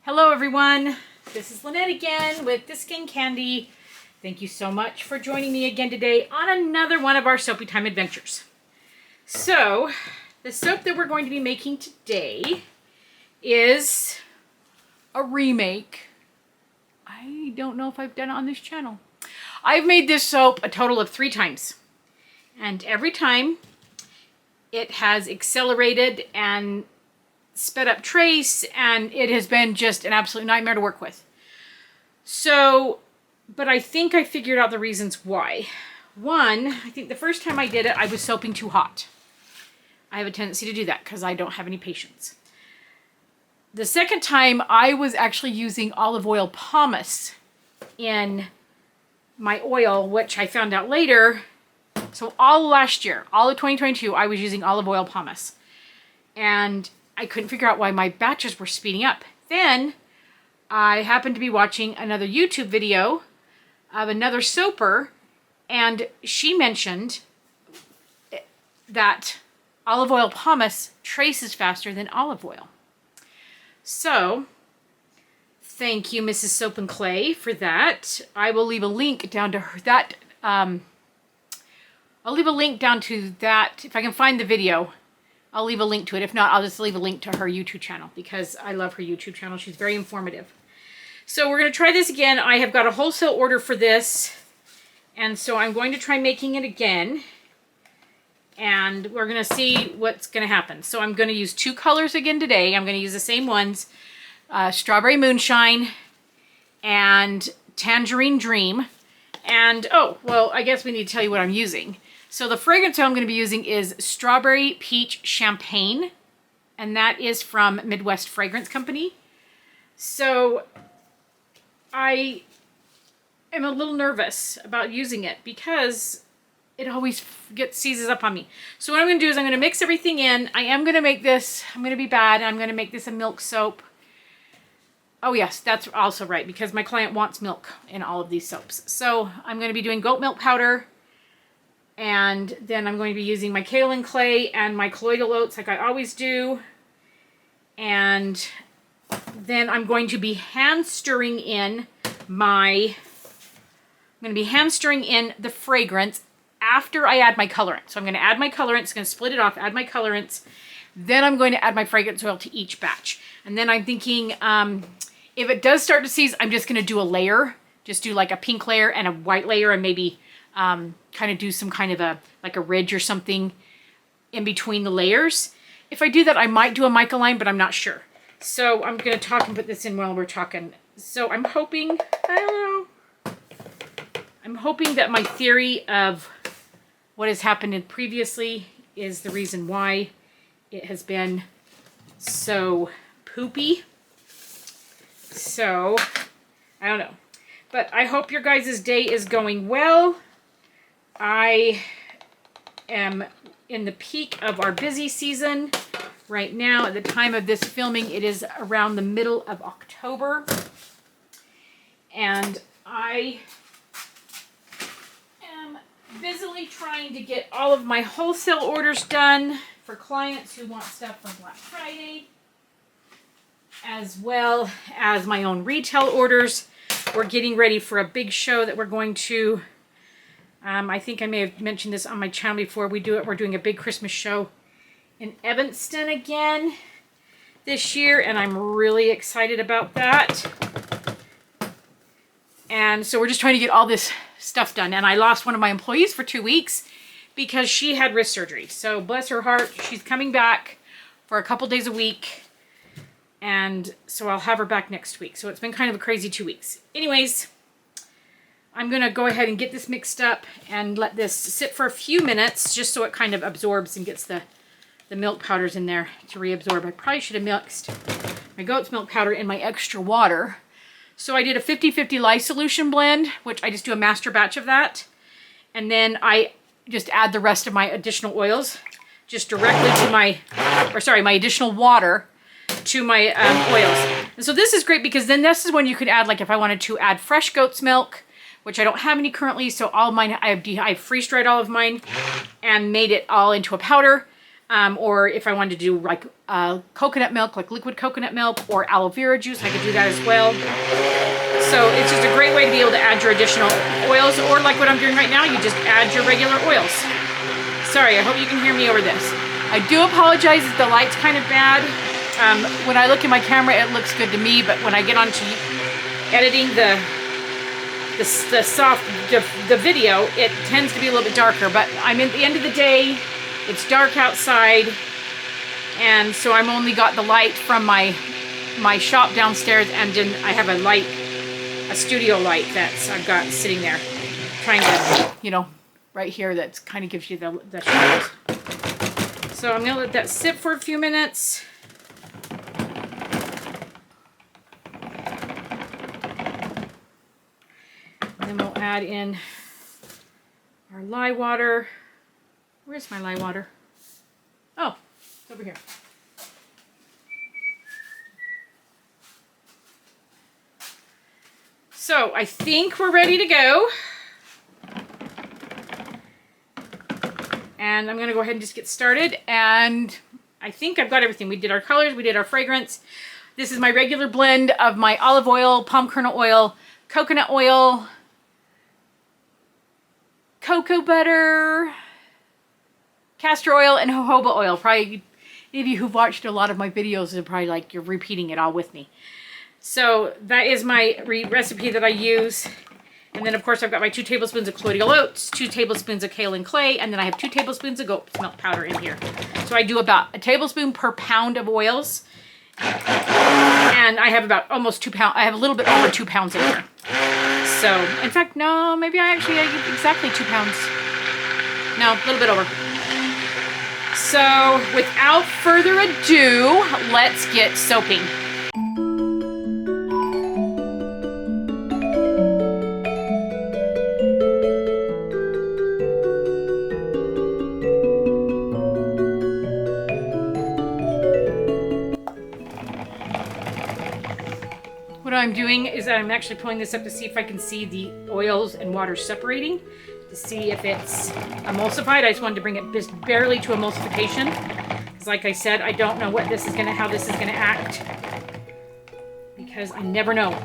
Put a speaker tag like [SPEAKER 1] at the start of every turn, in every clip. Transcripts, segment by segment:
[SPEAKER 1] Hello everyone, this is Lynette again with The Skin Candy. Thank you so much for joining me again today on another one of our soapy time adventures. So, the soap that we're going to be making today is a remake. I don't know if I've done it on this channel. I've made this soap a total of 3 times. And every time it has accelerated and sped up trace, and it has been just an absolute nightmare to work with. So, but I think I figured out the reasons why. One, I think the first time I did it, I was soaping too hot. I have a tendency to do that because I don't have any patience. The second time, I was actually using olive oil pumice in my oil, which I found out later. So all last year, all of 2022, I was using olive oil pumice. And I couldn't figure out why my batches were speeding up. Then I happened to be watching another YouTube video of another soaper, and she mentioned that olive oil pumice traces faster than olive oil. So thank you, Mrs. Soap and Clay, for that. I will leave a link down to her, that. I'll leave a link down to that if I can find the video. I'll leave a link to it. If not, I'll just leave a link to her YouTube channel because I love her YouTube channel. She's very informative. So we're going to try this again. I have got a wholesale order for this. And so I'm going to try making it again. And we're going to see what's going to happen. So I'm going to use 2 colors again today. I'm going to use the same ones. Strawberry Moonshine and Tangerine Dream. And, oh, well, I guess we need to tell you what I'm using. So the fragrance I'm going to be using is Strawberry Peach Champagne, and that is from Midwest Fragrance Company. So I am a little nervous about using it because it always seizes up on me. So what I'm going to do is I'm going to mix everything in. I am going to make this, I'm going to be bad, I'm going to make this a milk soap. Oh yes, that's also right, because my client wants milk in all of these soaps. So I'm going to be doing goat milk powder. And then I'm going to be using my kaolin clay and my colloidal oats like I always do. And then I'm going to be hand stirring in the fragrance after I add my colorant. So I'm going to add my colorants, going to split it off, add my colorants. Then I'm going to add my fragrance oil to each batch. And then I'm thinking, if it does start to seize, I'm just going to do a layer. Just do like a pink layer and a white layer, and maybe kind of do some kind of like a ridge or something in between the layers. If I do that, I might do a mica line, but I'm not sure. So I'm going to talk and put this in while we're talking. So I'm hoping, I don't know, I'm hoping that my theory of what has happened previously is the reason why it has been so poopy. So, I don't know. But I hope your guys' day is going well. I am in the peak of our busy season. Right now, at the time of this filming, it is around the middle of October. And I am busily trying to get all of my wholesale orders done for clients who want stuff for Black Friday, as well as my own retail orders. We're getting ready for a big show that we're going to, I think I may have mentioned this on my channel before. We're doing a big Christmas show in Evanston again this year, and I'm really excited about that. And so we're just trying to get all this stuff done. And I lost one of my employees for 2 weeks because she had wrist surgery. So bless her heart, she's coming back for a couple days a week. And so I'll have her back next week. So it's been kind of a crazy 2 weeks. Anyways, I'm going to go ahead and get this mixed up and let this sit for a few minutes just so it kind of absorbs and gets the milk powders in there to reabsorb. I probably should have mixed my goat's milk powder in my extra water. So I did a 50-50 lye solution blend, which I just do a master batch of that. And then I just add the rest of my additional oils just directly to my additional water to my oils. And so this is great because then this is when you could add, like if I wanted to add fresh goat's milk, which I don't have any currently, so all mine, I freeze dried all of mine and made it all into a powder. Or if I wanted to do like coconut milk, like liquid coconut milk, or aloe vera juice, I could do that as well. So it's just a great way to be able to add your additional oils, or like what I'm doing right now, you just add your regular oils. Sorry, I hope you can hear me over this. I do apologize if the light's kind of bad. When I look at my camera, it looks good to me, but when I get onto editing the video, it tends to be a little bit darker. But I'm at the end of the day, it's dark outside, and so I'm only got the light from my shop downstairs, and then I have a studio light that's I've got sitting there, trying to, you know, right here, that kind of gives you the shadows. So I'm gonna let that sit for a few minutes. And then we'll add in our lye water. Where's my lye water? Oh, it's over here. So I think we're ready to go. And I'm gonna go ahead and just get started. And I think I've got everything. We did our colors, we did our fragrance. This is my regular blend of my olive oil, palm kernel oil, coconut oil, cocoa butter, castor oil, and jojoba oil. Probably any of you who've watched a lot of my videos are probably like, you're repeating it all with me. So that is my recipe that I use. And then of course I've got my 2 tablespoons of colloidal oats, 2 tablespoons of kaolin clay, and then I have 2 tablespoons of goat's milk powder in here. So I do about a tablespoon per pound of oils. And I have about almost 2 pounds, I have a little bit over 2 pounds in here. So, in fact, no, maybe I actually have exactly 2 pounds. No, a little bit over. So, without further ado, let's get soaping. What I'm doing is I'm actually pulling this up to see if I can see the oils and water separating, to see if it's emulsified. I just wanted to bring it just barely to emulsification, because like I said, I don't know what this is gonna, how this is gonna act, because I never know.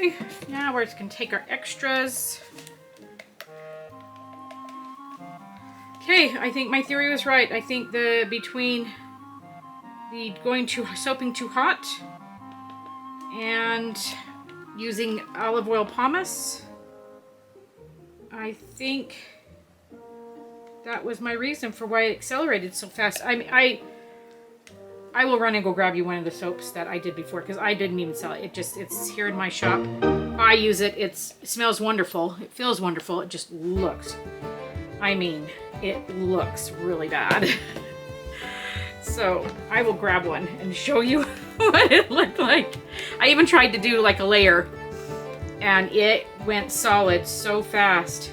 [SPEAKER 1] Okay, now we're just gonna take our extras. Okay, I think my theory was right. I think between the soaping too hot and using olive oil pumice, I think that was my reason for why it accelerated so fast. I mean, I will run and go grab you one of the soaps that I did before, because I didn't even sell it. It's here in my shop. I use it. It smells wonderful. It feels wonderful. It just looks, I mean, it looks really bad. So I will grab one and show you what it looked like. I even tried to do like a layer, and it went solid so fast.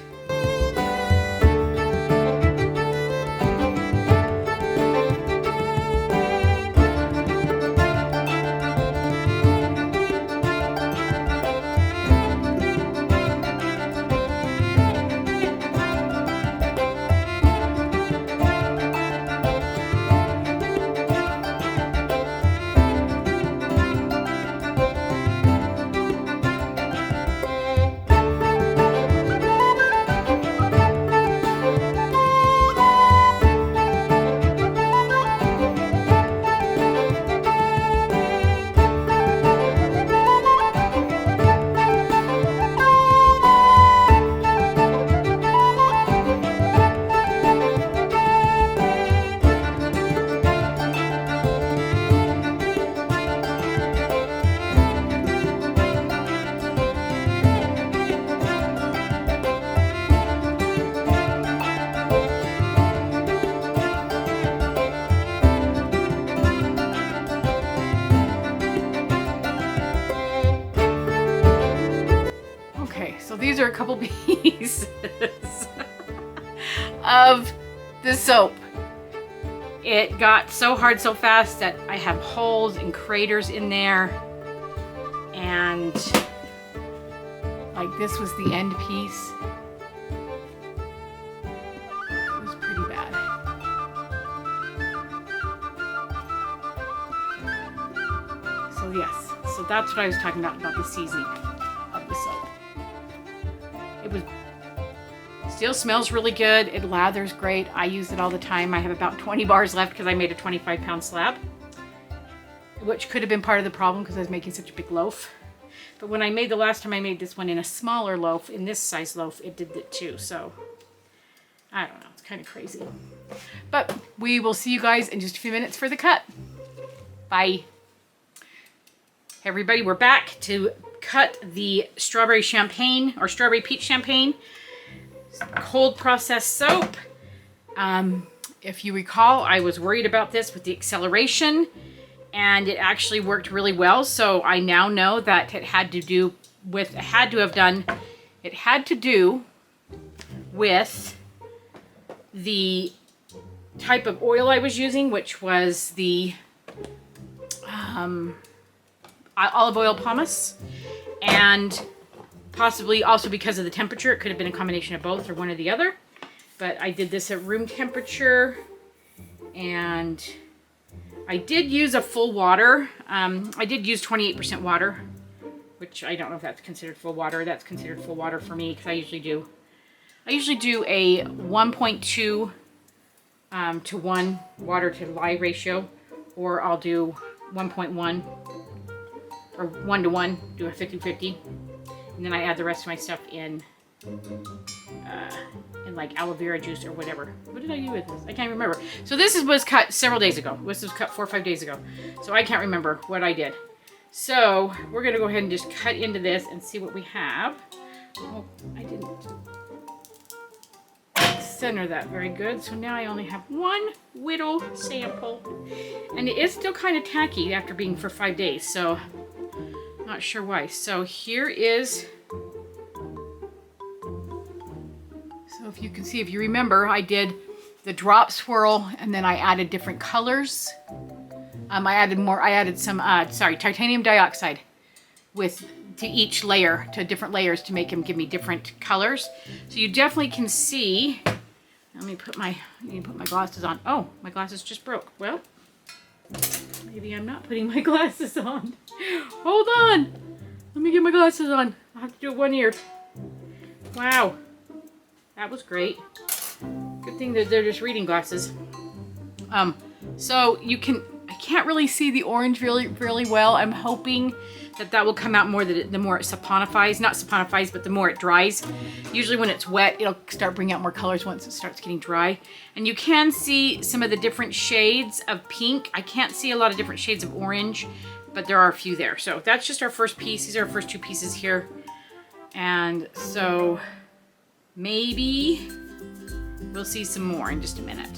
[SPEAKER 1] These are a couple pieces of the soap. It got so hard so fast that I have holes and craters in there, and like this was the end piece. It was pretty bad. So yes, so that's what I was talking about the seasoning of the soap. It still smells really good. It lathers great. I use it all the time. I have about 20 bars left because I made a 25-pound slab, which could have been part of the problem because I was making such a big loaf. But when I made the last time I made this one in a smaller loaf, in this size loaf, it did it too. So I don't know. It's kind of crazy. But we will see you guys in just a few minutes for the cut. Bye. Hey everybody, we're back to cut the strawberry champagne or strawberry peach champagne cold processed soap. If you recall, I was worried about this with the acceleration, and it actually worked really well. So I now know that it had to do with the type of oil I was using, which was the olive oil pumice, and possibly also because of the temperature. It could have been a combination of both or one or the other, but I did this at room temperature, and I did use a full water. I did use 28% water, which I don't know if that's considered full water. That's considered full water for me because I usually do a 1.2 to 1 water to lye ratio, or I'll do 1.1 or 1 to 1, do a 50-50, and then I add the rest of my stuff in like aloe vera juice or whatever. What did I do with this? I can't remember. So this was cut several days ago. This was cut 4 or 5 days ago. So I can't remember what I did. So we're gonna go ahead and just cut into this and see what we have. Oh, I didn't center that very good. So now I only have one whittle sample, and it is still kind of tacky after being for 5 days. So not sure why. So here is, so if you can see, if you remember, I did the drop swirl and then I added different colors. I added some titanium dioxide to each layer, to different layers, to make them give me different colors. So you definitely can see. Let me put my glasses on. Oh, my glasses just broke. Well, maybe I'm not putting my glasses on. Hold on. Let me get my glasses on. I'll have to do it one ear. Wow. That was great. Good thing that they're just reading glasses. So I can't really see the orange really well. I'm hoping that will come out more the more it saponifies. Not saponifies, but the more it dries. Usually when it's wet, it'll start bringing out more colors once it starts getting dry. And you can see some of the different shades of pink. I can't see a lot of different shades of orange, but there are a few there. So that's just our first piece. These are our first two pieces here. And so maybe we'll see some more in just a minute.